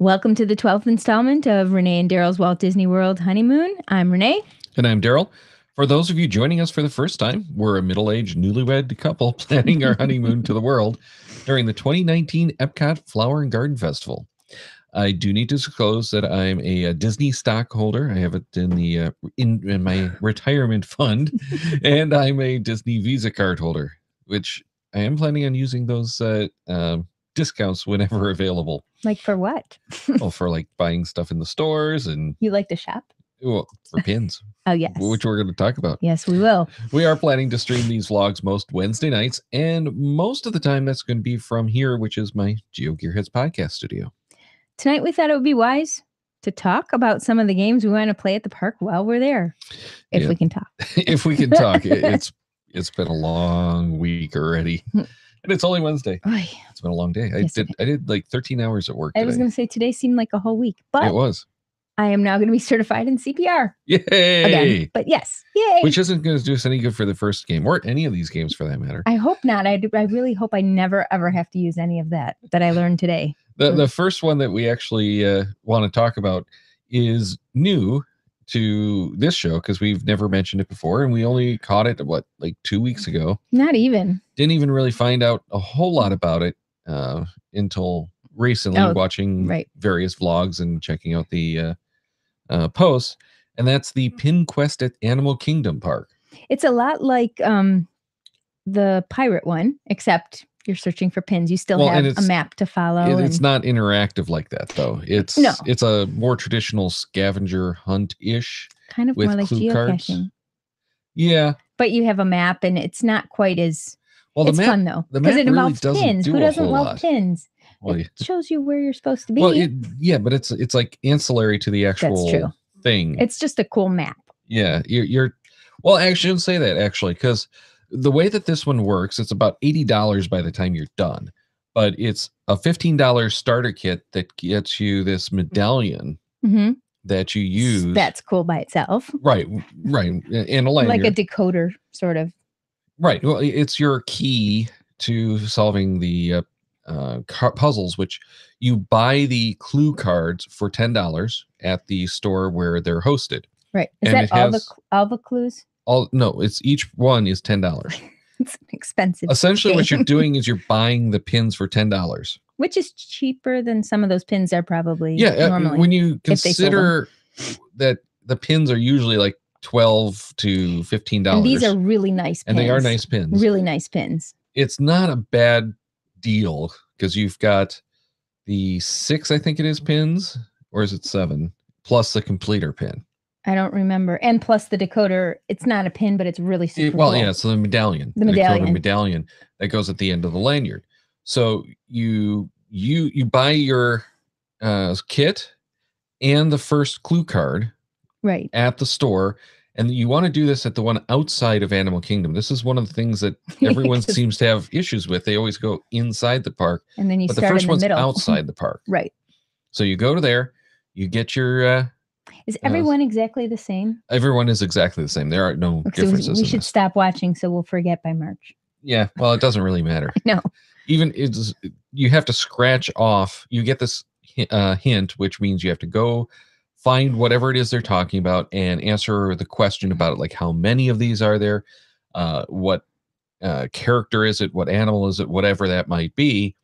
Welcome to the 12th installment of Renée and Darryl's Walt Disney World Honeymoon. I'm Renée. And I'm Darryl. For those of you joining us for the first time, we're a middle-aged newlywed couple planning our honeymoon to the world during the 2019 Epcot Flower and Garden Festival. I do need to disclose that I'm a Disney stockholder. I have it in the in my retirement fund, and I'm a Disney Visa card holder, which I am planning on using those discounts whenever available. Like for what? Oh, for like buying stuff in the stores and... You like to shop? Well, for pins. Oh, yes. Which we're going to talk about. Yes, we will. We are planning to stream these vlogs most Wednesday nights, and most of the time that's going to be from here, which is my Geo Gearheads podcast studio. Tonight we thought it would be wise to talk about some of the games we want to play at the park while we're there, if we can talk. If we can talk. It's been a long week already. And it's only Wednesday. It's been a long day. Yes, I did like 13 hours at work today. I was going to say today seemed like a whole week, but it was. I am now going to be certified in CPR. Yay! Again. But yes, yay! Which isn't going to do us any good for the first game, or any of these games for that matter. I hope not. I really hope I never, ever have to use any of that I learned today. The first one that we actually want to talk about is new to this show because we've never mentioned it before, and we only caught it like 2 weeks ago. Not even. Didn't even really find out a whole lot about it until recently, watching various vlogs and checking out the posts, and that's the PinQuest at Animal Kingdom Park. It's a lot like the pirate one, except you're searching for pins. You still have a map to follow. It's not interactive like that, though. It's a more traditional scavenger hunt-ish. Kind of more like geocaching. Cards. Yeah. But you have a map, and it's not quite as... Well, it's fun, though, because it involves pins. Who doesn't love pins? Well, it shows you where you're supposed to be. Well, but it's like ancillary to the actual thing. It's just a cool map. Yeah. Well, actually, I shouldn't say that, actually, because the way that this one works, it's about $80 by the time you're done, but it's a $15 starter kit that gets you this medallion that you use. That's cool by itself. Right. And a lanyard. Like a decoder, sort of. Right. Well, it's your key to solving the puzzles, which you buy the clue cards for $10 at the store where they're hosted. Right. Is that all the clues? No, it's each one is $10. It's an expensive. Essentially, what you're doing is you're buying the pins for $10, which is cheaper than some of those pins are probably. Normally, when you consider that the pins are usually like $12 to $15, and these are really nice pins. And they are nice pins. Really nice pins. It's not a bad deal because you've got the 6, I think it is, pins, or is it 7, plus the completer pin. I don't remember. And plus the decoder, it's not a pin, but it's really super cool. Yeah, so the medallion. The medallion. Medallion that goes at the end of the lanyard. So you buy your kit and the first clue card at the store, and you want to do this at the one outside of Animal Kingdom. This is one of the things that everyone seems to have issues with. They always go inside the park, and then but the first one's outside the park. Right. So you go to there, you get your... Is everyone exactly the same? Everyone is exactly the same. There are no differences. We should stop watching so we'll forget by March. Yeah, well, it doesn't really matter. No. Even you have to scratch off. You get this hint, which means you have to go find whatever it is they're talking about and answer the question about it, like how many of these are there, what character is it, what animal is it, whatever that might be,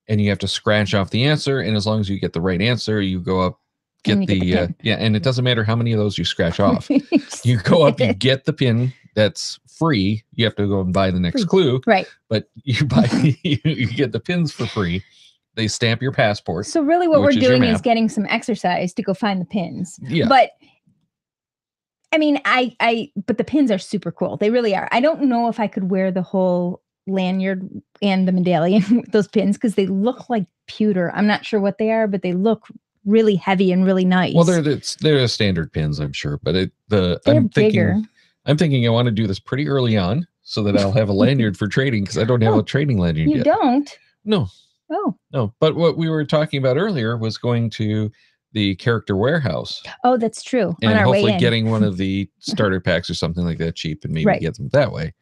and you have to scratch off the answer. And as long as you get the right answer, you go up. Get the and it doesn't matter how many of those you scratch off. You go up, you get the pin that's free. You have to go and buy the next clue, right? But you get the pins for free. They stamp your passport. So really, what we're doing is getting some exercise to go find the pins. Yeah. But I mean, but the pins are super cool. They really are. I don't know if I could wear the whole lanyard and the medallion with those pins because they look like pewter. I'm not sure what they are, but they look really heavy and really nice. Well, they're standard pins, I'm sure, but I'm bigger. thinking I want to do this pretty early on so that I'll have a lanyard for trading because I don't have a trading lanyard yet. You don't? No. Oh. No. But what we were talking about earlier was going to the character warehouse. Oh, that's true. And hopefully getting one of the starter packs or something like that cheap and maybe get them that way.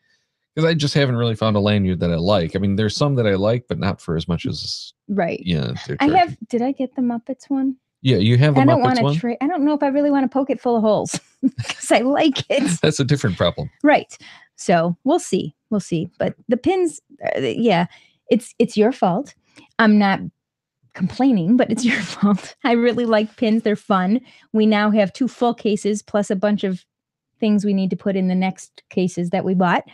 because I just haven't really found a lanyard that I like. I mean, there's some that I like, but not for as much as Right. yeah. I have. Did I get the Muppets one? Yeah, you have the I don't Muppets want one. to trade. I don't know if I really want to poke it full of holes because I like it. That's a different problem. Right. So we'll see. We'll see. But the pins, yeah, it's your fault. I'm not complaining, but it's your fault. I really like pins. They're fun. We now have 2 full cases plus a bunch of things we need to put in the next cases that we bought.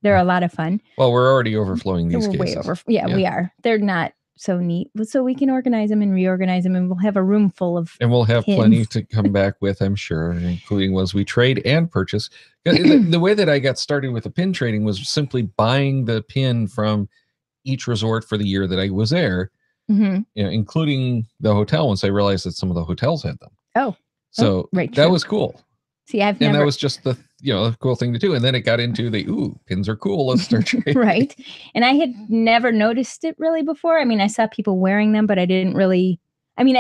They're a lot of fun. Well, we're already overflowing these We're cases. way over. Yeah, we are. They're not so neat. So we can organize them and reorganize them, and we'll have a room full of and we'll have pins. Plenty to come back with, I'm sure, including ones we trade and purchase. The way that I got started with the pin trading was simply buying the pin from each resort for the year that I was there, including the hotel, once I realized that some of the hotels had them. Oh. So right, that was cool. See, and that was just the cool thing to do. And then it got into pins are cool. Let's start trading. Right. And I had never noticed it really before. I mean, I saw people wearing them, but I didn't really. I mean,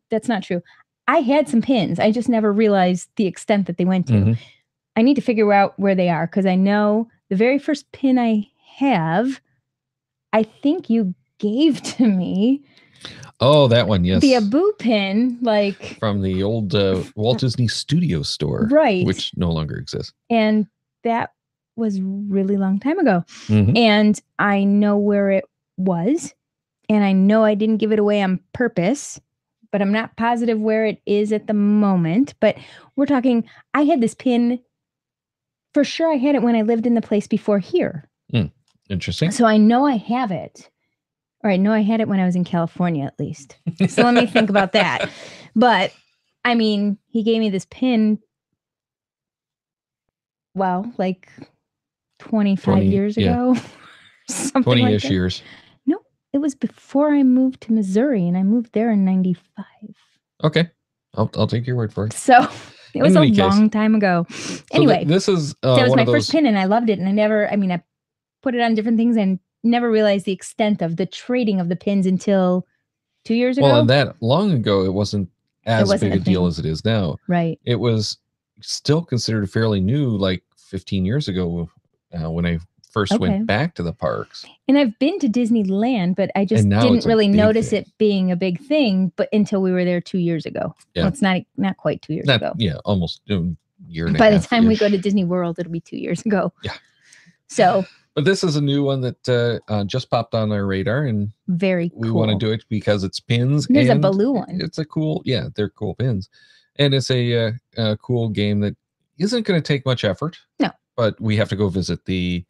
that's not true. I had some pins. I just never realized the extent that they went to. I need to figure out where they are because I know the very first pin I have, I think you gave to me. Oh, that one, yes. The Abu pin, like from the old Walt Disney Studio store, right, which no longer exists. And that was really long time ago. And I know where it was, and I know I didn't give it away on purpose, but I'm not positive where it is at the moment. But we're talking, I had this pin for sure. I had it when I lived in the place before here. Interesting. So I know I have it. All right, no, I had it when I was in California, at least. So let me think about that. But, I mean, he gave me this pin, well, like 25 years ago. Something 20-ish like that. years. No, it was before I moved to Missouri, and I moved there in 95. Okay. I'll take your word for it. So it was a long time ago. Anyway, so this is that was my first pin, and I loved it. And I put it on different things and never realized the extent of the trading of the pins until 2 years ago. Well, and that long ago, it wasn't as big a deal as it is now. Right. It was still considered fairly new, like 15 years ago when I first went back to the parks. And I've been to Disneyland, but I just didn't really notice it being a big thing, but until we were there 2 years ago. Yeah. Well, it's not quite 2 years ago. Yeah, almost a year and a half. By the time we go to Disney World, it'll be 2 years ago. Yeah. So... But this is a new one that just popped on our radar, and very cool. We want to do it because it's pins. There's a Baloo one. It's a cool, they're cool pins, and it's a cool game that isn't going to take much effort. No, but we have to go visit the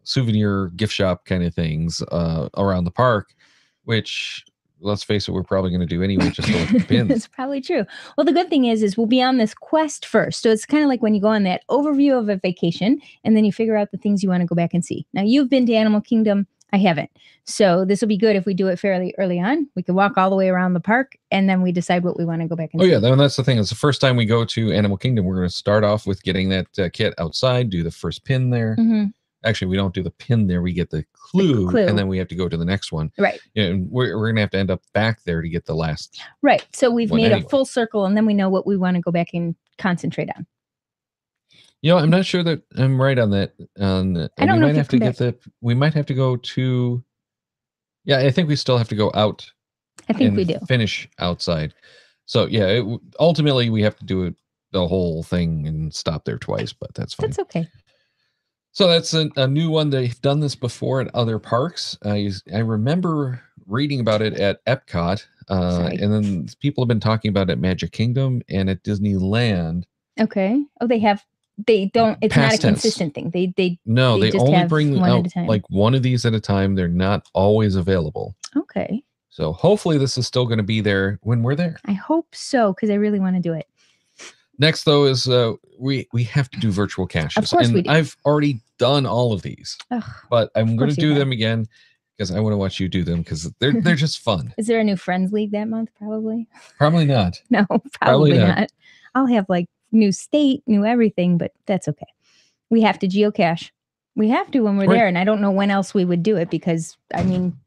souvenir gift shop kind of things around the park, which. Let's face it, we're probably going to do anyway, just to look at the pins. That's probably true. Well, the good thing is we'll be on this quest first. So it's kind of like when you go on that overview of a vacation, and then you figure out the things you want to go back and see. Now, you've been to Animal Kingdom. I haven't. So this will be good if we do it fairly early on. We can walk all the way around the park, and then we decide what we want to go back and see. Oh, yeah. That's the thing. It's the first time we go to Animal Kingdom. We're going to start off with getting that kit outside, do the first pin there. Actually, we don't do the pin there. We get the clue, and then we have to go to the next one. Right. And we're going to have to end up back there to get the last. Right. So we've made a full circle, and then we know what we want to go back and concentrate on. I'm not sure that I'm right on that. I don't know. We might have to go to. Yeah, I think we still have to go out. I think we do. Finish outside. So ultimately we have to do the whole thing and stop there twice, but that's fine. That's okay. So that's a new one. They've done this before at other parks. I remember reading about it at Epcot, and then people have been talking about it at Magic Kingdom and at Disneyland. Okay. Oh, they have. They don't. It's not a consistent thing. They just only bring out like one of these at a time. They're not always available. Okay. So hopefully this is still going to be there when we're there. I hope so, because I really want to do it. Next, though, is we have to do virtual caches. Of course we do. I've already done all of these, but I'm going to do them again because I want to watch you do them because they're just fun. Is there a new Friends League that month? Probably. Probably not. No, probably not. I'll have like new state, new everything, but that's okay. We have to geocache. We have to when we're there, and I don't know when else we would do it because, I mean,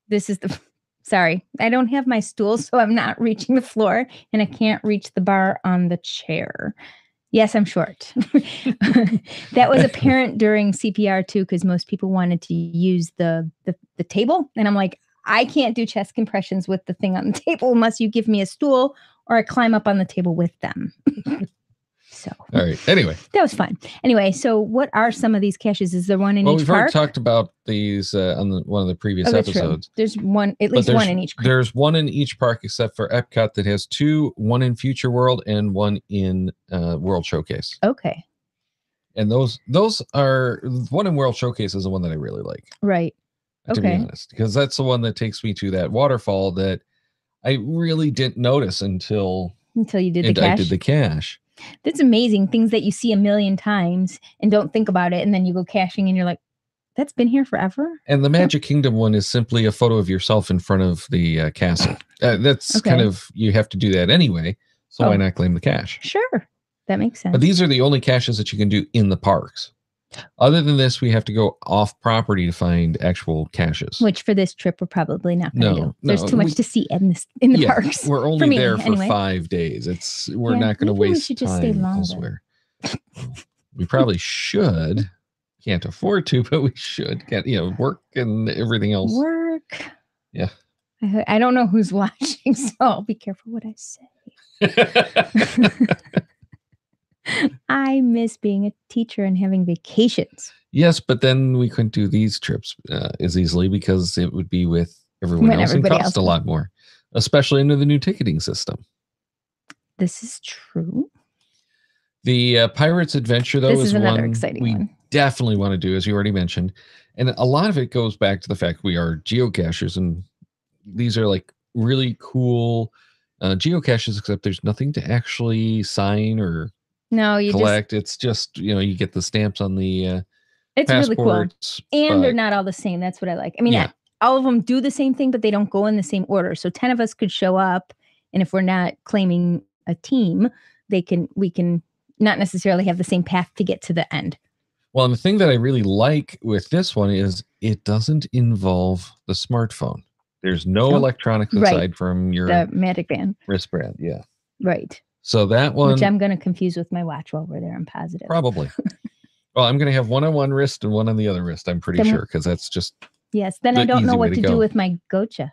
this is the... Sorry, I don't have my stool, so I'm not reaching the floor, and I can't reach the bar on the chair. Yes, I'm short. That was apparent during CPR too, because most people wanted to use the table, and I'm like, I can't do chest compressions with the thing on the table unless you give me a stool or I climb up on the table with them. So, all right. Anyway, that was fun. Anyway, so what are some of these caches? Is there one in each we've park? already talked about these on one of the previous episodes. True. There's one, at least one in each park. There's one in each park except for Epcot that has two, one in Future World and one in World Showcase. Okay. And those are, one in World Showcase is the one that I really like. Right. To be honest, because that's the one that takes me to that waterfall that I really didn't notice until you did the cache. I did the cache. That's amazing. Things that you see a million times and don't think about it, and then you go caching and you're like, that's been here forever. And the Magic Kingdom one is simply a photo of yourself in front of the castle. That's kind of, you have to do that anyway, so why not claim the cache? Sure, that makes sense. But these are the only caches that you can do in the parks. Other than this, we have to go off property to find actual caches. Which for this trip, we're probably not going to do. There's too much to see in the parks. We're only there for 5 days. We're not going to waste time elsewhere. We probably should. Can't afford to, but we should get, work and everything else. Work. Yeah. I don't know who's watching, so I'll be careful what I say. I miss being a teacher and having vacations. Yes, but then we couldn't do these trips as easily because it would be with everyone else and cost a lot more, especially under the new ticketing system. This is true. The Pirates Adventure, though, is another one exciting we one. Definitely want to do, as you already mentioned. And a lot of it goes back to the fact we are geocachers, and these are like really cool geocaches, except there's nothing to actually sign or collect. It's just, you get the stamps on the it's really cool. And they're not all the same. That's what I like. I mean, all of them do the same thing, but they don't go in the same order. So 10 of us could show up, and if we're not claiming a team, we can not necessarily have the same path to get to the end. Well, and the thing that I really like with this one is it doesn't involve the smartphone. There's no electronics aside from the Magic Band wristband. Yeah. Right. So that one, which I'm going to confuse with my watch while we're there. I'm positive. Probably. Well, I'm going to have one on one wrist and one on the other wrist. I'm pretty sure, because that's just. Yes. Then I don't know what to do with my gocha.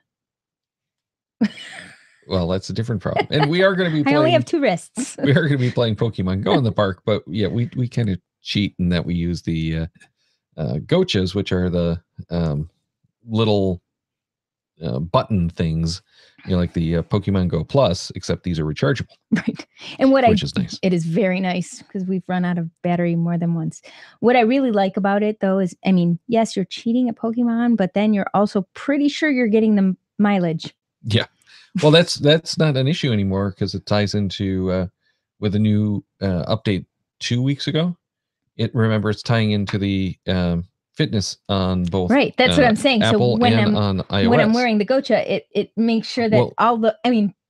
Well, that's a different problem. And we are going to be playing. I only have 2 wrists. We are going to be playing Pokemon Go in the park, but yeah, we kind of cheat in that we use the gochas, which are the little button things, like the Pokemon Go Plus, except these are rechargeable. Right. And which is nice. It is very nice because we've run out of battery more than once. What I really like about it, though, is, I mean, yes, you're cheating at Pokemon, but then you're also pretty sure you're getting the mileage. Yeah. Well, that's not an issue anymore because it ties into with a new update 2 weeks ago. It's tying into the fitness on both. Right, that's what I'm saying. Apple so when on iOS. When I'm wearing the gocha, it makes sure that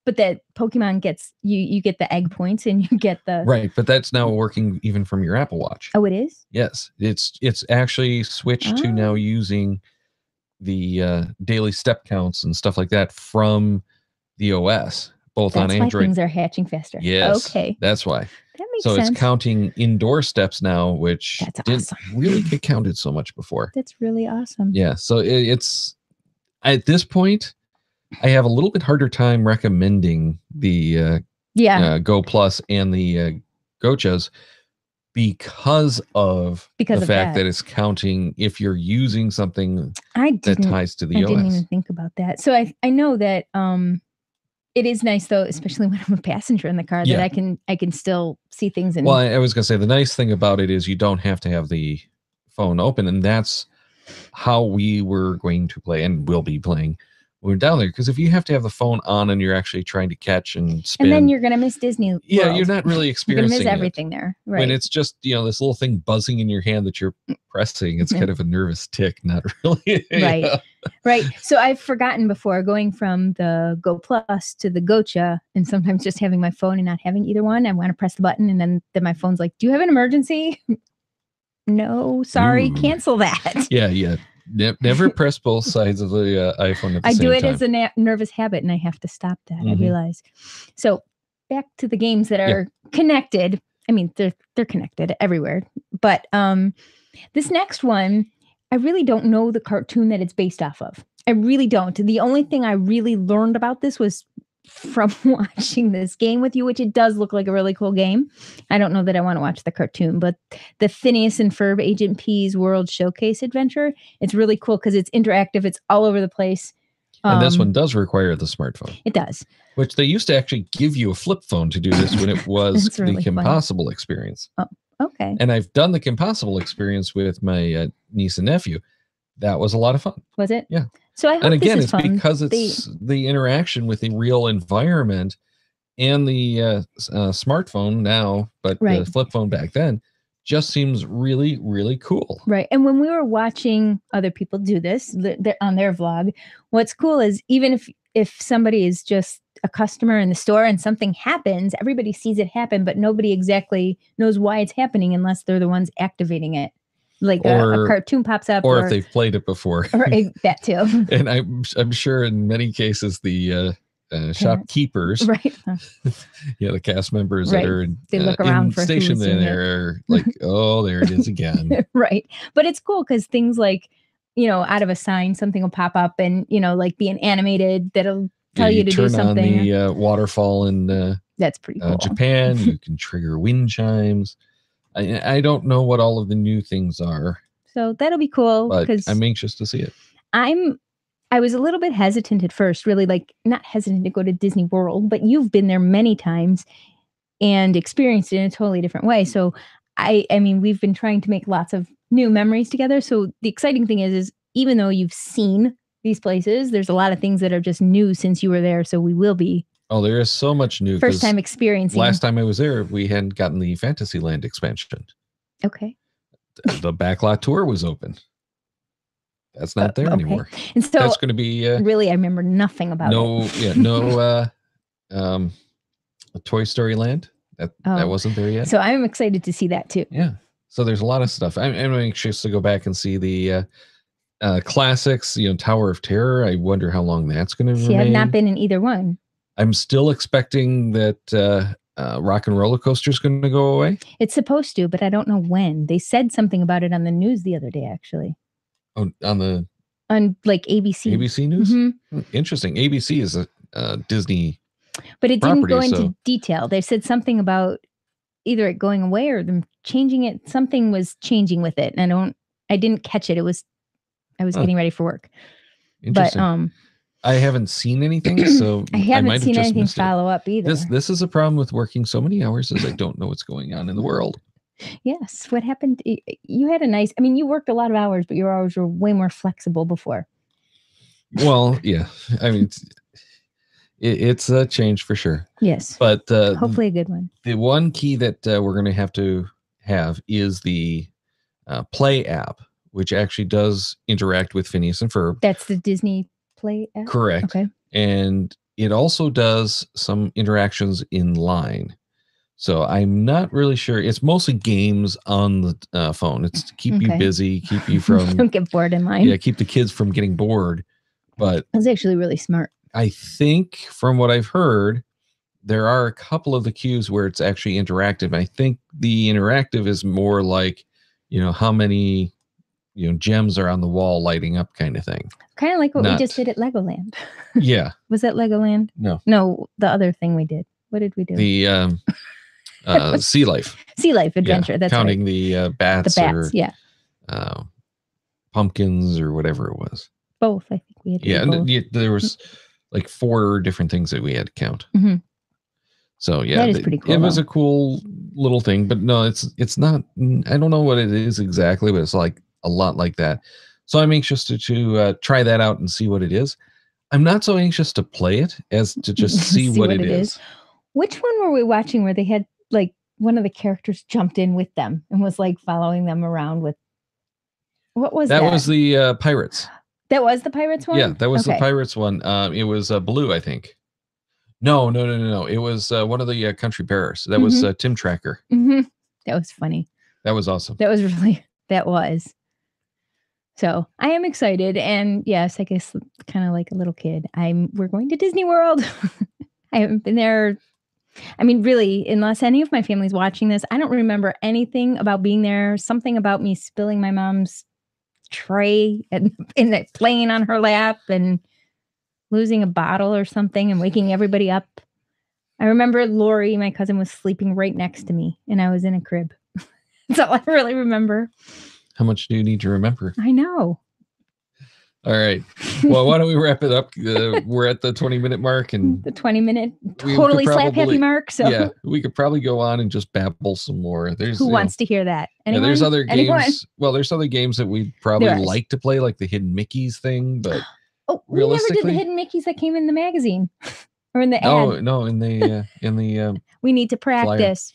but that Pokemon gets you get the egg points and you get the right. But that's now working even from your Apple Watch. Oh, it is? Yes, it's actually switched to now using the daily step counts and stuff like that from the OS, both on Android. That's why things are hatching faster. Yes. Okay. That's why. That makes sense. It's counting indoor steps now, which didn't really get counted so much before. That's really awesome. Yeah. So it's at this point, I have a little bit harder time recommending the Go Plus and the Gochas because of the fact that it's counting if you're using something that ties to the OS. I didn't even think about that. So I know that it is nice, though, especially when I'm a passenger in the car, that I can still see things. Well, I was going to say the nice thing about it is you don't have to have the phone open, and that's how we were going to play and will be playing when we're down there. Because if you have to have the phone on and you're actually trying to catch and spin, and then you're going to miss Disney World. Yeah, you're not really experiencing you're going to miss everything there. Right. When it's just, this little thing buzzing in your hand that you're pressing, it's kind of a nervous tick, not really. Right. Right. So I've forgotten before going from the Go Plus to the Gocha, and sometimes just having my phone and not having either one. I want to press the button, and then my phone's like, do you have an emergency? No, sorry, cancel that. Yeah. Never press both sides of the iPhone at the same time. I do it as a nervous habit, and I have to stop that. I realize. So back to the games that are connected. I mean, they're connected everywhere. But this next one, I really don't know the cartoon that it's based off of. I really don't. The only thing I really learned about this was from watching this game with you, which it does look like a really cool game. I don't know that I want to watch the cartoon, but the Phineas and Ferb Agent P's World Showcase Adventure, it's really cool because it's interactive. It's all over the place. And this one does require the smartphone. It does. Which they used to actually give you a flip phone to do this when it was really the Kim Possible experience. Oh, okay. And I've done the Kim Possible experience with my niece and nephew. That was a lot of fun. Was it? Yeah. So I hope and again, this is it's fun. because it's the interaction with the real environment and the smartphone now, but the flip phone back then just seems really, really cool. Right. And when we were watching other people do this on their vlog, what's cool is even if somebody is just a customer in the store and something happens, everybody sees it happen, but nobody exactly knows why it's happening unless they're the ones activating it. Like a cartoon pops up, or if they've played it before, or that too. And I'm sure in many cases the shopkeepers, right? The cast members that are they look around for stationed there, like, oh, there it is again. Right, but it's cool because things like out of a sign something will pop up, and like being animated that'll tell you to do something. Turn on the waterfall in that's pretty cool. Japan. You can trigger wind chimes. I don't know what all of the new things are. So that'll be cool. But I'm anxious to see it. I was a little bit hesitant at first, really, like not hesitant to go to Disney World, but you've been there many times and experienced it in a totally different way. So I mean, we've been trying to make lots of new memories together. So the exciting thing is even though you've seen these places, there's a lot of things that are just new since you were there. So we will be. Oh, there is so much new. First time experiencing. Last time I was there, we hadn't gotten the Fantasyland expansion. Okay. The backlot tour was open. That's not there anymore. And so that's going to be really, I remember nothing about it. No Toy Story Land. That wasn't there yet. So I'm excited to see that too. Yeah. So there's a lot of stuff. I'm anxious to go back and see the classics. Tower of Terror. I wonder how long that's going to remain. I've not been in either one. I'm still expecting that Rock and Roller Coaster is going to go away. It's supposed to, but I don't know when. They said something about it on the news the other day, actually. Oh, on like ABC. ABC News? Mm-hmm. Interesting. ABC is a Disney but it property, didn't go into detail. They said something about either it going away or them changing it. Something was changing with it. And I didn't catch it. I was getting ready for work. Interesting. But I haven't seen anything, so I haven't seen anything follow up either. This is a problem with working so many hours is I don't know what's going on in the world. Yes. What happened? You had you worked a lot of hours, but your hours were way more flexible before. Well, yeah. I mean, it's a change for sure. Yes. But hopefully a good one. The one key that we're going to have is the Play app, which actually does interact with Phineas and Ferb. That's the Disney Play app? Correct. Okay. And it also does some interactions in line. So I'm not really sure. It's mostly games on the phone. It's to keep you busy, keep you from... Don't get bored in line. Yeah, keep the kids from getting bored. But that's actually really smart. I think from what I've heard, there are a couple of the cues where it's actually interactive. I think the interactive is more like, how many... gems are on the wall lighting up kind of thing. Kind of like what we just did at Legoland. Yeah. Was that Legoland? No, the other thing we did. What did we do? The Sea Life. Sea Life Adventure. Yeah, that's counting right. the bats. The bats, pumpkins or whatever it was. Both, I think we had to do both. There was like 4 different things that we had to count. Mm-hmm. So yeah, that is pretty cool. It was a cool little thing, but no, it's not. I don't know what it is exactly, but it's like a lot like that. So I'm anxious to try that out and see what it is. I'm not so anxious to play it as to just see what it is. Which one were we watching where they had like one of the characters jumped in with them and was like following them around with, what was that? That was the Pirates. That was the Pirates one? Yeah, that was the Pirates one. It was Blue, I think. No. It was one of the Country Bears. That was Tim Tracker. Mm-hmm. That was funny. That was awesome. That was. So I am excited. And yes, I guess kind of like a little kid. We're going to Disney World. I haven't been there I mean, really, unless any of my family's watching this, I don't remember anything about being there. Something about me spilling my mom's tray and it playing on her lap and losing a bottle or something and waking everybody up. I remember Lori, my cousin, was sleeping right next to me and I was in a crib. That's all I really remember. How much do you need to remember? I know. All right. Well, why don't we wrap it up? We're at the 20-minute mark, and the 20-minute totally slap happy mark. So yeah, we could probably go on and just babble some more. Who wants to hear that? Anyone? Yeah, there's other games. Anyone? Well, there's other games that we'd probably like to play, like the Hidden Mickeys thing. But we never did the Hidden Mickeys that came in the magazine or in the ad. No, in the we need to practice.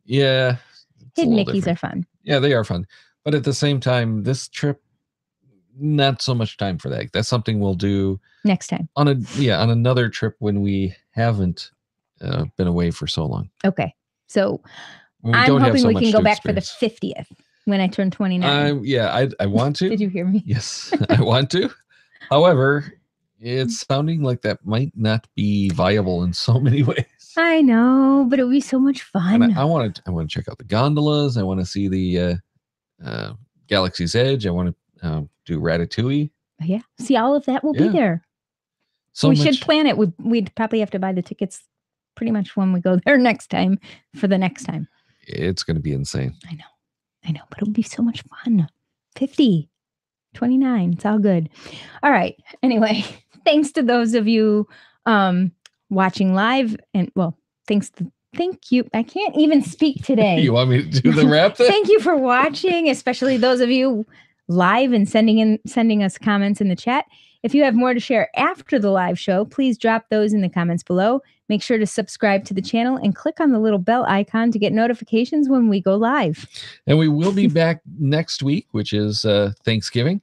Yeah, Hidden Mickeys are fun. Yeah, they are fun. But at the same time, this trip, not so much time for that. That's something we'll do next time on another trip when we haven't been away for so long. Okay, so I'm hoping we can go back for the 50th when I turn 29. I want to. Did you hear me? Yes, I want to. However, it's sounding like that might not be viable in so many ways. I know, but it would be so much fun. And I want to check out the gondolas. I want to see the Galaxy's Edge. I want to do Ratatouille. Yeah. See, all of that will be there. So we should plan it. We'd probably have to buy the tickets pretty much when we go there next time for the next time. It's going to be insane. I know, but it would be so much fun. 50, 29. It's all good. All right. Anyway, thanks to those of you watching live and thank you. I can't even speak today. You want me to do the wrap thing? Thank you for watching, especially those of you live and sending us comments in the chat. If you have more to share after the live show, please drop those in the comments below. Make sure to subscribe to the channel and click on the little bell icon to get notifications when we go live. And we will be back next week, which is Thanksgiving,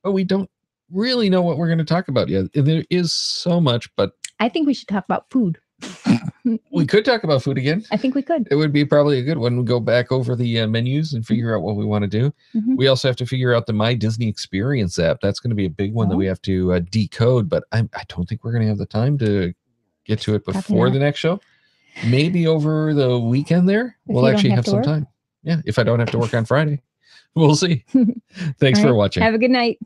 but we don't really know what we're going to talk about yet. And there is so much, but I think we should talk about food. We could talk about food again. I think we could. It would be probably a good one. We go back over the menus and figure out what we want to do. We also have to figure out the My Disney Experience app. That's going to be a big one that we have to decode, but I don't think we're going to have the time to get to it before the next show. Maybe over the weekend there, we'll actually have some time. Yeah, if I don't have to work on Friday. We'll see. Thanks for watching. Have a good night.